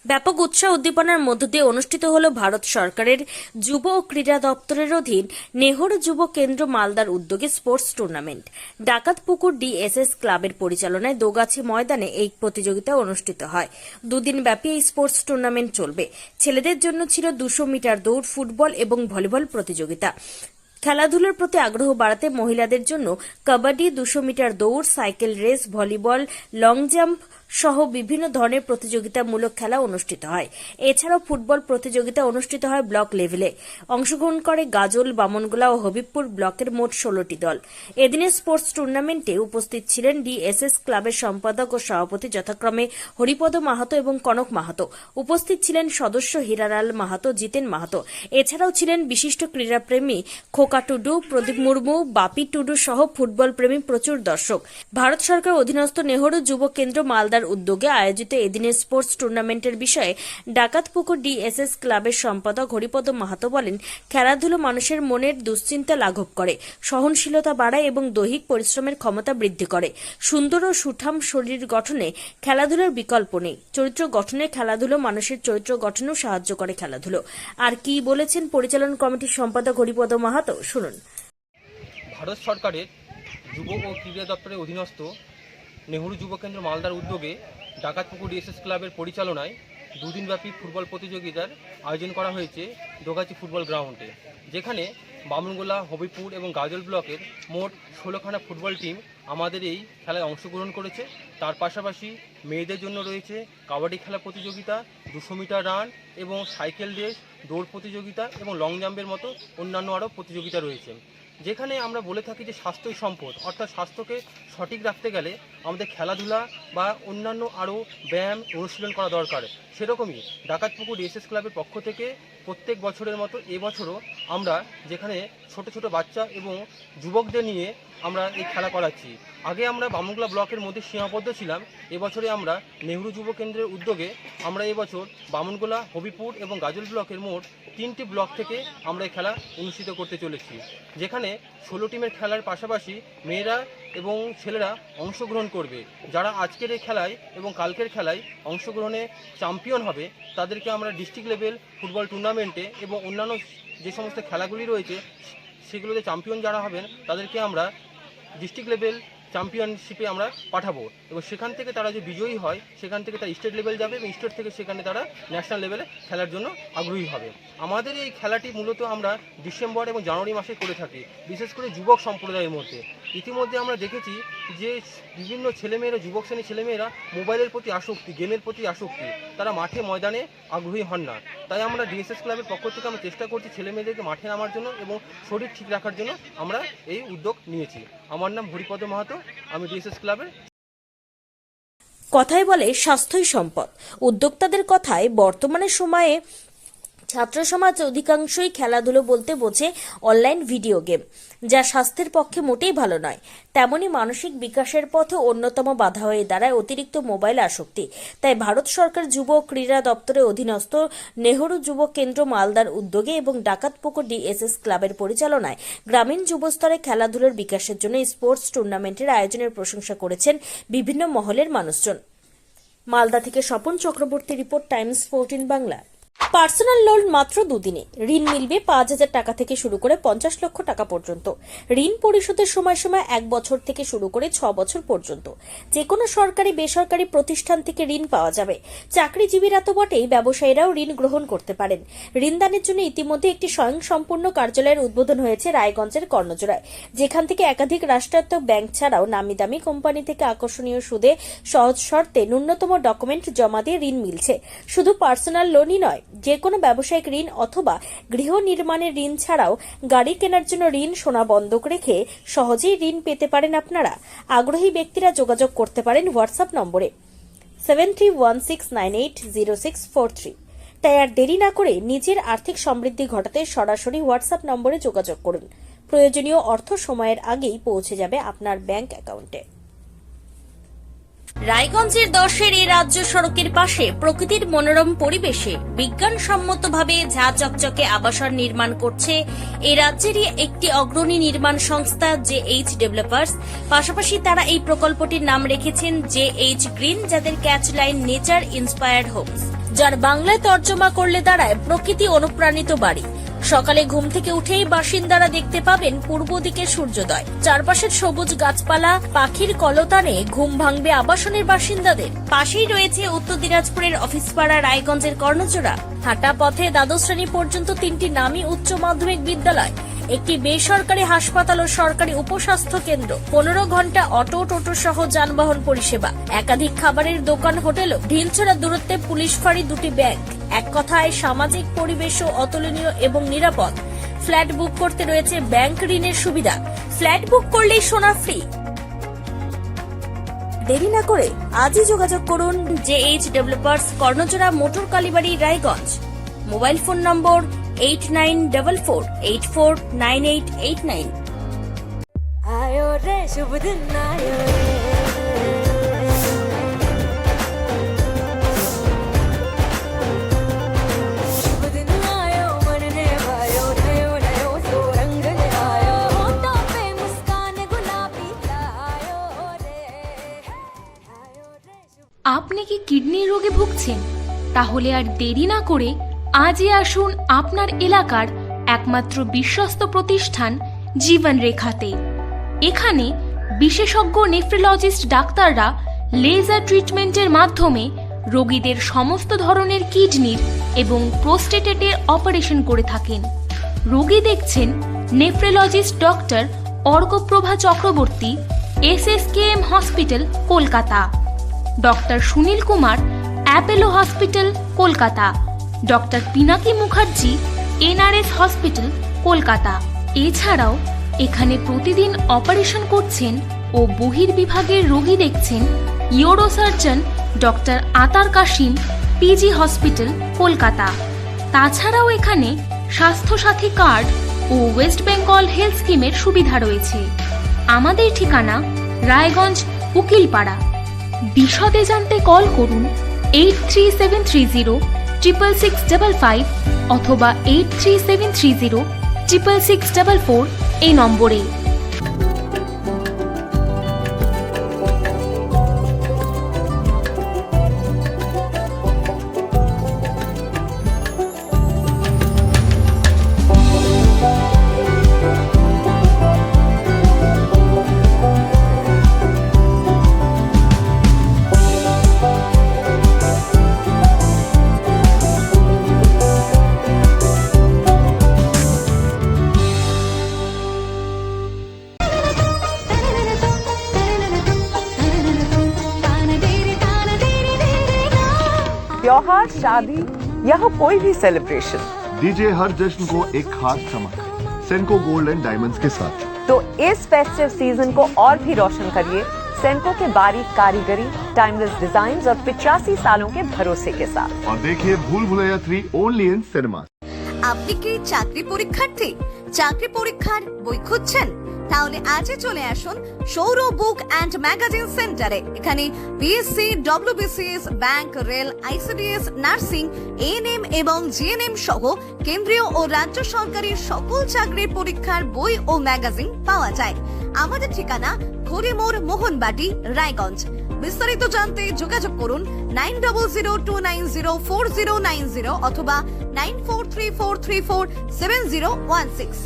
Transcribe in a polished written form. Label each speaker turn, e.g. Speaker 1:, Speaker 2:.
Speaker 1: ব্যাপক উৎসাহ উদ্দীপনার মধ্য দিয়ে অনুষ্ঠিত হল ভারত সরকারের যুব ও ক্রীড়া দপ্তরের অধীন নেহরু যুব কেন্দ্র মালদার উদ্যোগে স্পোর্টস টুর্নামেন্ট। ডাকাতপুকুর ডিএসএস ক্লাবের পরিচালনায় দোগাছি ময়দানে এই প্রতিযোগিতা অনুষ্ঠিত হয়। দুদিন ব্যাপী এই স্পোর্টস টুর্নামেন্ট চলবে। ছেলেদের জন্য ছিল 200 মিটার দৌড়, ফুটবল এবং ভলিবল প্রতিযোগিতা। খেলাধুলার প্রতি আগ্রহ বাড়াতে মহিলাদের জন্য কাবাডি, 200 মিটার দৌড়, cycle race, volleyball, long jump সহ বিভিন্ন ধরনের প্রতিযোগিতামূলক খেলা অনুষ্ঠিত হয়। এছাড়াও ফুটবল প্রতিযোগিতা অনুষ্ঠিত হয় ব্লক লেভেলে। অংশগ্রহণ করে গাজল, বামনগোলা ও হবিবপুর ব্লকের মোট 16টি দল। এদিনের স্পোর্টস টুর্নামেন্টে উপস্থিত ছিলেন ডিএসএস ক্লাবের সম্পাদক ও সভাপতি যথাক্রমে হরিপদ মাহাতো এবং কনক মাহাতো। উপস্থিত ছিলেন সদস্য হীরালাল মাহাতো, জিতেন মাহাতো। এছাড়াও ছিলেন বিশিষ্ট ক্রীড়াপ্রেমী খোকা টুডু, প্রদীপ মুর্মু, বাপি টুডু সহ ফুটবল প্রেমী প্রচুর দর্শক। ভারত সরকার অধীনস্থ নেহরু যুব কেন্দ্র মালদার উদ্যোগে আয়োজিত এদিনের স্পোর্টস টুর্নামেন্টের বিষয়ে ডাকাতপুকুর ডিএসএস ক্লাবের সম্পাদক হরিপদ মাহাতো বলেন, খেলাধুলো মানুষের মনের দুশ্চিন্তা লাঘব করে, সহনশীলতা বাড়ায় এবং দৈহিক পরিশ্রমের ক্ষমতা বৃদ্ধি করে। সুন্দর ও সুঠাম শরীর গঠনে খেলাধুলার বিকল্প নেই। চরিত্র গঠনে খেলাধুলো মানুষের চরিত্র গঠনেও সাহায্য করে খেলাধুলো। আর কি বলেছেন পরিচালন কমিটির সম্পাদক হরিপদ মাহাতো, শুনুন।
Speaker 2: ভারত সরকারের যুব ও ক্রীড়া দপ্তরের অধীনস্থ নেহরু যুব কেন্দ্র মালদার উদ্যোগে ডাকাতপুকুর ডিএসএস ক্লাবের পরিচালনায় দুদিনব্যাপী ফুটবল প্রতিযোগিতার আয়োজন করা হয়েছে দোগাছি ফুটবল গ্রাউন্ডে, যেখানে বামনগোলা, হবিপুর এবং গাজল ব্লকের মোট 16খানা ফুটবল টিম আমাদের এই খেলায় অংশগ্রহণ করেছে। তার পাশাপাশি মেয়েদের জন্য রয়েছে কাবাডি খেলা প্রতিযোগিতা, 200 মিটার রান এবং সাইকেল রেস, দৌড় প্রতিযোগিতা এবং লং জাম্পের মতো অন্যান্য আরও প্রতিযোগিতা রয়েছে। যেখানে আমরা বলে থাকি যে স্বাস্থ্যই সম্পদ, অর্থাৎ স্বাস্থ্যকে সঠিক রাখতে গেলে আমাদের খেলাধুলা বা অন্যান্য আরও ব্যায়াম অনুশীলন করা দরকার। সেরকমই ডাকাতপুকুর ডিএসএস ক্লাবের পক্ষ থেকে প্রত্যেক বছরের মতো এবছরও আমরা যেখানে ছোট ছোট বাচ্চা এবং যুবকদের নিয়ে আমরা এই খেলা করাচ্ছি। আগে আমরা বামনগোলা ব্লকের মধ্যে সীমাবদ্ধ ছিলাম, এবছরে আমরা নেহরু যুব কেন্দ্রের উদ্যোগে আমরা এবছর বামনগোলা, হবিপুর এবং গাজল ব্লকের মোট 3টি ব্লক থেকে আমরা এই খেলা অনুষ্ঠিত করতে চলেছি, যেখানে 16 টিমের খেলার পাশাপাশি মেয়েরা এবং ছেলেরা অংশগ্রহণ করবে। যারা আজকের এই খেলায় এবং কালকের খেলায় অংশগ্রহণে চ্যাম্পিয়ন হবে তাদেরকে আমরা ডিস্ট্রিক্ট লেভেল ফুটবল টুর্নামেন্টে এবং অন্যান্য যে সমস্ত খেলাগুলি রয়েছে সেগুলোতে চ্যাম্পিয়ন যারা হবেন তাদেরকে আমরা ডিস্ট্রিক্ট লেভেল চ্যাম্পিয়নশিপে আমরা পাঠাবো এবং সেখান থেকে তারা যে বিজয়ী হয় সেখান থেকে তারা স্টেট লেভেল যাবে এবং স্টেট থেকে সেখানে তারা ন্যাশনাল লেভেলে খেলার জন্য আগ্রহী হবে। আমাদের এই খেলাটি মূলত আমরা ডিসেম্বর এবং জানুয়ারি মাসে করে থাকি, বিশেষ করে যুবক সম্প্রদায়ের মধ্যে। ইতিমধ্যে আমরা দেখেছি যে বিভিন্ন ছেলেমেয়েরা, যুবক শ্রেণীর ছেলেমেয়েরা মোবাইলের প্রতি আসক্তি, গেমের প্রতি আসক্তি, তারা মাঠে ময়দানে আগ্রহী হন না। তাই আমরা ডিএসএস ক্লাবের পক্ষ থেকে আমরা চেষ্টা করছি ছেলেমেয়েদেরকে মাঠে নামার জন্য এবং শরীর ঠিক রাখার জন্য আমরা এই উদ্যোগ নিয়েছি। আমার নাম হরিপদ মাহাতো, আমি ডিএসএস ক্লাবের।
Speaker 1: কথায় বলে স্বাস্থ্যই সম্পদ। উদ্যোক্তাদের কথায় বর্তমানে সময়ে ছাত্র সমাজ অধিকাংশই খেলাধুলো বলতে বোঝে অনলাইন ভিডিও গেম, যা স্বাস্থ্যের পক্ষে মোটেই ভালো নয়। তেমনি মানসিক বিকাশের পথে অন্যতম বাধা হয়ে দাঁড়ায় অতিরিক্ত মোবাইল আসক্তি। তাই ভারত সরকার যুব ক্রীড়া দপ্তরের অধীনস্থ নেহরু যুব কেন্দ্র মালদার উদ্যোগে এবং ডাকাতপুকুর ডিএসএস ক্লাবের পরিচালনায় গ্রামীণ যুবস্তরে খেলাধুলার বিকাশের জন্য স্পোর্টস টুর্নামেন্টের আয়োজনের প্রশংসা করেছেন বিভিন্ন মহলের মানুষজন। মালদা থেকে Swapan Chakraborty report, Times 14 Bangla. Personal loan মাত্র 2 দিনে ঋণ মিলবে 5,000 টাকা থেকে শুরু করে 50 লক্ষ টাকা পর্যন্ত। ঋণ পরিশোধের সময়সীমা 1 বছর থেকে শুরু করে 6 বছর পর্যন্ত। যে কোনো সরকারি বেসরকারি প্রতিষ্ঠান থেকে ঋণ পাওয়া যাবে। চাকরিজীবীরা তো বটেই, ব্যবসায়ীরাও ঋণ গ্রহণ করতে পারেন। ঋণদানের জন্য ইতিমধ্যে একটি স্বয়ংসম্পূর্ণ কার্যালয়ের উদ্বোধন হয়েছে রায়গঞ্জের কর্ণজোড়ায়, যেখান থেকে একাধিক রাষ্ট্রায়ত্ত ব্যাংক ছাড়াও নামি দামি কোম্পানি থেকে আকর্ষণীয় সুদে সহজ শর্তে ন্যূনতম ডকুমেন্ট জমা দিয়ে ঋণ মিলছে। শুধু পার্সোনাল লোনই নয়, যে কোনো ব্যবসায়িক ঋণ অথবা গৃহ নির্মাণের ঋণ ছাড়াও গাড়ি কেনার জন্য ঋণ, সোনা বন্ধক রেখে সহজেই ঋণ পেতে পারেন আপনারা। আগ্রহী ব্যক্তিরা যোগাযোগ করতে পারেন হোয়াটসঅ্যাপ নম্বরে 7316980643। তাই আর দেরি না করে নিজের আর্থিক সমৃদ্ধি ঘটাতে সরাসরি হোয়াটসঅ্যাপ নম্বরে যোগাযোগ করুন। প্রয়োজনীয় অর্থ সময়ের আগেই পৌঁছে যাবে আপনার ব্যাংক অ্যাকাউন্টে। রায়গঞ্জের 10-এর এই রাজ্য সড়কের পাশে প্রকৃতির মনোরম পরিবেশে বিজ্ঞানসম্মতভাবে ঝা চকচকে আবাসন নির্মাণ করছে এই রাজ্যেরই একটি অগ্রণী নির্মাণ সংস্থা JH ডেভেলপার্স। পাশাপাশি তারা এই প্রকল্পটির নাম রেখেছেন JH গ্রিন, যাদের catch line nature inspired homes. যার বাংলায় তর্জমা করলে দাঁড়ায় প্রকৃতি অনুপ্রাণিত বাড়ি। সকালে ঘুম থেকে উঠেই বাসিন্দারা দেখতে পাবেন পূর্ব দিকে সূর্যোদয়। চারপাশের সবুজ গাছপালা, পাখির কলতানে ঘুম ভাঙবে আবাসনের বাসিন্দাদের। পাশেই রয়েছে উত্তর দিনাজপুরের অফিসপাড়া, রায়গঞ্জের কর্ণজোড়া। হাঁটা পথে দ্বাদশ শ্রেণী পর্যন্ত 3টি নামী উচ্চ মাধ্যমিক বিদ্যালয়, একটি বেসরকারি হাসপাতাল ও সরকারি উপস্বাস্থ্য কেন্দ্র, 15 ঘন্টা অটো, টোটো সহ যানবাহন পরিষেবা, একাধিক খাবারের দোকান, হোটেল, ঢিলছড়া দূরত্বে পুলিশ ফাঁড়ি, 2টি ব্যাংক। এক কথায় সামাজিক পরিবেশও অতুলনীয় এবং নিরাপদ। ফ্ল্যাট বুক করতে রয়েছে ব্যাংক ঋণের সুবিধা। ফ্ল্যাট বুক করলেই সোনা ফ্রি। দেরি না করে আজই যোগাযোগ করুন JH developers, Karnajora, motor Kalibari, Raiganj. Mobile phone number 8944849889।
Speaker 3: आयो रे शुभ दिन आयो रे शुभ दिन आयो मन ने भायो नयो नयो सो रंग ले आयो होठों पे मुस्कान गुलाबी आयो रे शुभ।
Speaker 4: আপনি কি কিডনি রোগে ভুগছেন? তাহলে আর দেরি না করে আজই আসুন আপনার এলাকার একমাত্র বিশ্বস্ত প্রতিষ্ঠান জীবন রেখাতে। এখানে বিশেষজ্ঞ নেফ্রোলজিস্ট ডাক্তাররা লেজার ট্রিটমেন্টের মাধ্যমে রোগীদের সমস্ত ধরনের কিডনির এবং প্রোস্টেটেটের অপারেশন করে থাকেন। রোগী দেখছেন nephrologist doctor Arkaprabha Chakraborty, SSKM hospital, Kolkata. Doctor Sunil Kumar, Apollo hospital, Kolkata. Doctor Pinaki Mukherjee, NRS hospital, Kolkata. এছাড়াও এখানে প্রতিদিন অপারেশন করছেন ও বহির্বিভাগের রোগী দেখছেন ইউরোসার্জন ডক্টর আতার কাশিম, PG হসপিটাল, কলকাতা। তাছাড়াও এখানে স্বাস্থ্যসাথী কার্ড ও ওয়েস্ট বেঙ্গল হেলথ স্কিমের সুবিধা রয়েছে। আমাদের ঠিকানা রায়গঞ্জ, উকিলপাড়া। বিশদে জানতে কল করুন 8373066655 অথবা 8373066644 এই নম্বরে।
Speaker 5: त्योहार, शादी या हो कोई भी सेलिब्रेशन,
Speaker 6: दीजिए हर जश्न को एक खास चमक सेंको गोल्ड एंड डायमंड्स के साथ।
Speaker 5: तो इस फेस्टिव सीजन को और भी रोशन करिए सेंको के बारीक कारीगरी, टाइमलेस डिजाइन और 85 सालों के भरोसे के साथ।
Speaker 6: और देखिए भूल भुलैया 3 ओनली इन सिनेमा।
Speaker 7: আপনি কি চাকরি পরীক্ষার্থী? চাকরি পরীক্ষার বই খুঁজছেন? তাহলে আজই চলে আসুন সৌর বুক অ্যান্ড ম্যাগাজিন সেন্টারে। এখানে BSc, WBCS, bank, rail, ICDS, nursing, ANM এবং GNM সহ কেন্দ্রীয় ও রাজ্য সরকারি সকল চাকরির পরীক্ষার বই ও ম্যাগাজিন পাওয়া যায়। আমাদের ঠিকানা খড়িমোড়, মোহনবাটি, রায়গঞ্জ। বিস্তারিত জানতে যোগাযোগ করুন 9002904090 অথবা 9434347016।